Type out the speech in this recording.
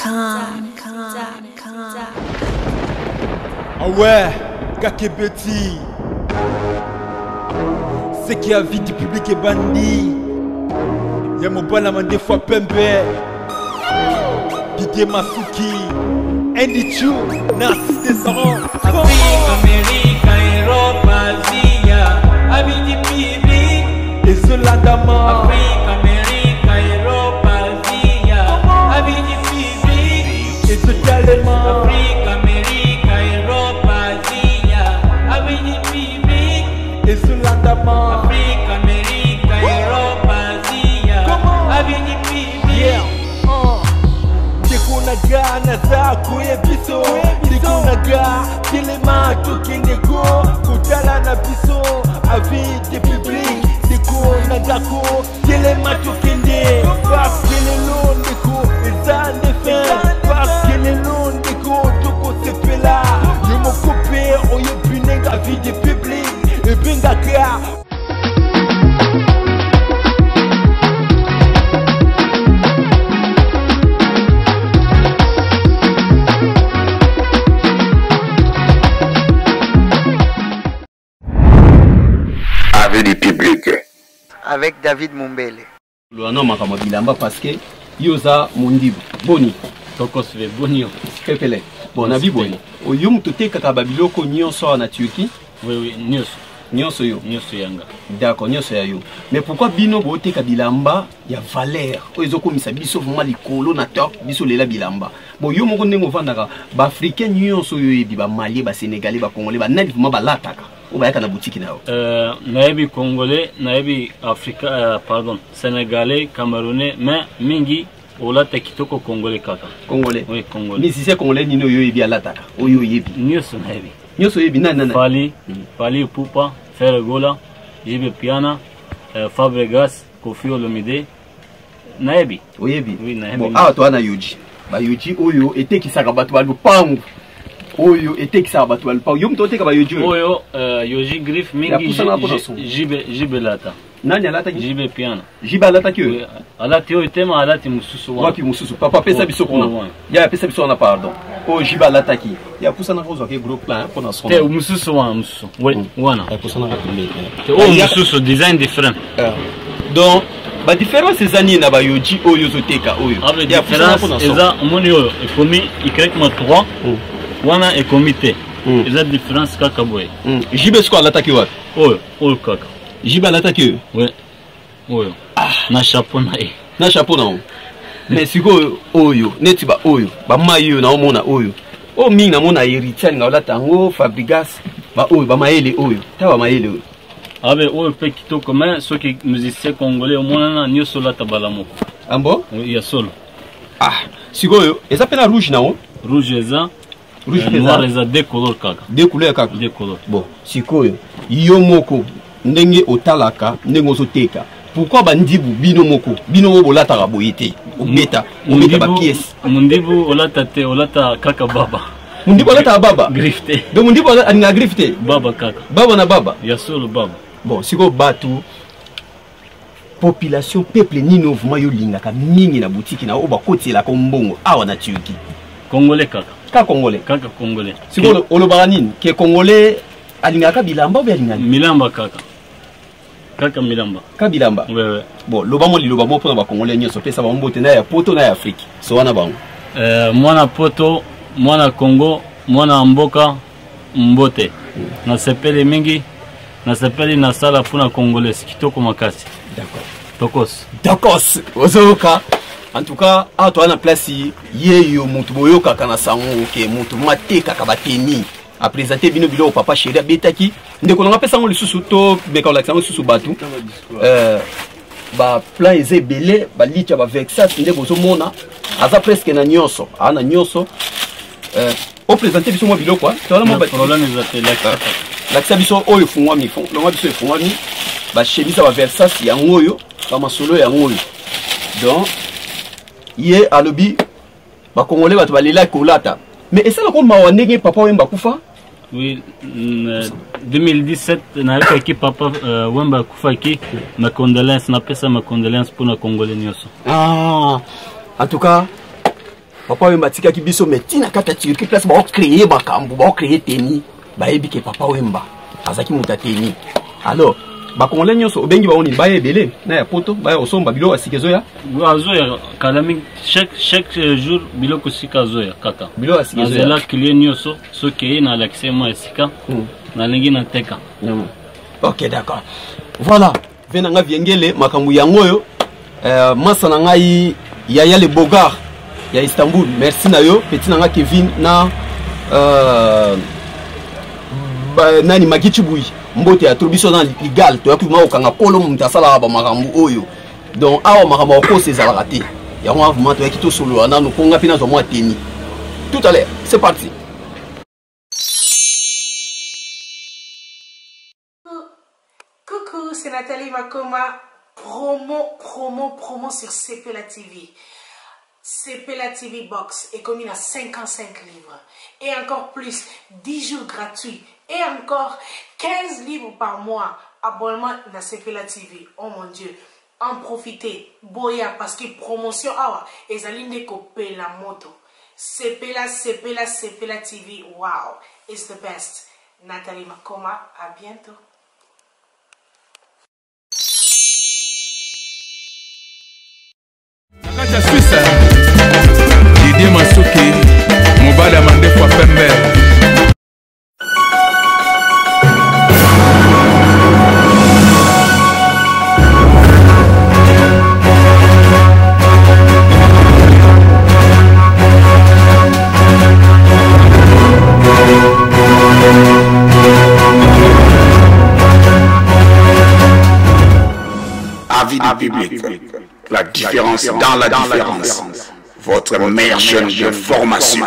Ah ouais, Kakebeti. C'est qui a vie du public et bandit. Y'a mon balaman des fois Pembe. Didier Masuki. Andy Chou, Narcisse Descendant. Afrique, Amérique, Europe, Asie, avis du public. Et Zolandama. Afrique, Amérique, Europe, Asie, avis du public. Et Zolandama. Afrique, Amérique, Europe, Asie, avis du public. Et Zolandama. Afrique, Amérique, Europe, Asie, avis du public. Naga naza kuye biso Diko naga kilema tukindeko Kutala na biso avis de public Diko naga ko kilema tukinde Parce que le long deko eza ndefen Parce que le long deko toko sepela Yomo kope oyo binenga avis de public E benga ka du public. Avec David Mumbele. Luano makama bilamba parce que yoza mondibo boni tokosve boni kepele bon abi boni oyum tote kaka babiloko nyonso na Turquie. Oui nyonso yo yanga d'accord nyonso ya yo mais pourquoi bino bote ka bilamba ya valeur ozo komisa biso vraiment likolo na top biso lela bilamba bon yo moko ndenge ovandaka ba africain nyonso yo yebi ba Mali ba Sénégalais ba Congolais ba nani vraiment ba lataka obayaka na boutique nao naebi Congolais naebi Africa pardon Sénégalais Camerounais mais mingi olata kitoko Congolais kaka Congolais oui Congolais mais si c'est Congolais nino yo yebi alataka oyo yebi nyonso naebi nyonso yebi nana Fali Pupa Ferregola Jibe Piana Fabregas Kofi Olomide naebi oyebi oui naebi bon awa to ana yoji ba yoji oyo etekisaka bato ba lupangu oyo etekisaka bato ba lupangu yo mto oteka ba yoji oyo yoji griffe mingi jibe lata nani alata ki jibe Piana jibe alata ki alati oyo tema alati mususu wapi mususu papa pesa biso kuna ya pesa biso na pardon o jibe alata ki ya pusana ko zoke groupe plan pour na son te mususu wa mususu oui wana ya pusana ka tumbe te o mususu design different donc ba différence ezani na ba yoji oyo zoteka oyo ya différence eza moni oyo ekomi y3 wana ekomi te eza différence kaka boye jibe sko alata ki wapi oyo kaka jibe alata ki ouais oyo na chapeau na e na chapeau na o mais siko oyo neti ba oyo ba mayo na omona oyo o mingi na mona héritier nga olata ngo Fabrigas ba oyo ba maele oyo ta ba maele oyo abe oyo pe kitoko mais soki musicien congolais omona nyonso lata balamoko ambo ya solo siko oyo eza pena rouge na o rouge eza rouge noir eza deux couleurs kaka deux couleurs kaka deux couleurs bon siko oyo yo moko ndenge otalaka ndenge ozoteka pourquoi bandibu bino moko bino mo bolataka boye te obeta ba pièce mundibu olata te olata kaka baba mundibu olata baba grifte donc mundibu alinga grifte baba kaka baba na baba ya solo baba bon siko batu population peuple nino vraiment yo lingaka mingi na boutique na oba kotela ko mbongo awa na Turquie congolais kaka congolais siko olobaka nini ke congolais alingaka bilamba obi alingani milamba kaka milamba kabilamba ouais bon loba mo liloba mo pona ba congolais nyonso pesa ba mbote na ya poto na ya Afrique so wana bango mwana poto mwana Congo mwana mboka mbote na sepele mingi na sepele na sala pona congolais kitoko makasi d'accord tokos ozoka en tout cas a to na place yeyo mutu boyoka kana sango ke mutu mateka ka bateni a présenter bino bilo papa chéri betaki ndeko nga pesa ngo lisusu to beka la sango lisusu batu ba plan ezebele ba licha ba vexas ndeko zo mona aza presque na nyonso ana nyonso o présenter biso mo bilo quoi to la mo ba problème ezate la biso oyo fungwa mi fond lo biso fungwa mi ba chemise ba versas ya ngoyo ba masolo ya ngoyo donc ye alobi ba congolais batu balela kolata mais et ça la ko mawa ndenge papa wemba kufa oui 2017 na équipe papa wemba kufa ki ma condoléances na pesa ma condoléances pour na congolais nyonso en tout cas papa Wemba tika ki biso mais tina kata Turquie place ba créer makambo ba créer teni ba yebi ke papa Wemba azaki muta teni. Alors ba congolais nyonso obengi ba oni ba yebele na ya poto ba osomba bilo asikezoya azoya kalami chaque jour biloko sika azoya kaka bilo asikezoya azela client nyonso soki na l'accès moi sika na lingi na teka. Ok, d'accord. Voilà, venanga viengele makambu yango yo masa na ngai Yaya le Bogar ya Istanbul. Merci na yo petit nanga Kevin na nani Magichibui mbote ya trobiso na legal to yakuma okanga kolo mutasala ba makambu oyo. Donc awa makambu ko seza raté. Ya on vraiment to yakito solo na no konga pina zo mo teni. Tout à l'heure, c'est parti. Coucou, c'est Nathalie Makoma. Promo sur CPLA TV. CPLA TV Box est commis à 55 livres. Et encore plus, 10 jours gratuits. Et encore 15 livres par mois. Abonnement à CPLA TV. Oh mon Dieu. En profitez. Boya, parce que promotion, et Zaline copé la moto. CPLA TV. Wow. It's the best. Nathalie Makoma. À bientôt. Nakaja Suisse, Didier Masuki, Mobada Mandefwa Pembe. Avis du public. La différence dans la différence. Votre meilleure chaîne de formation.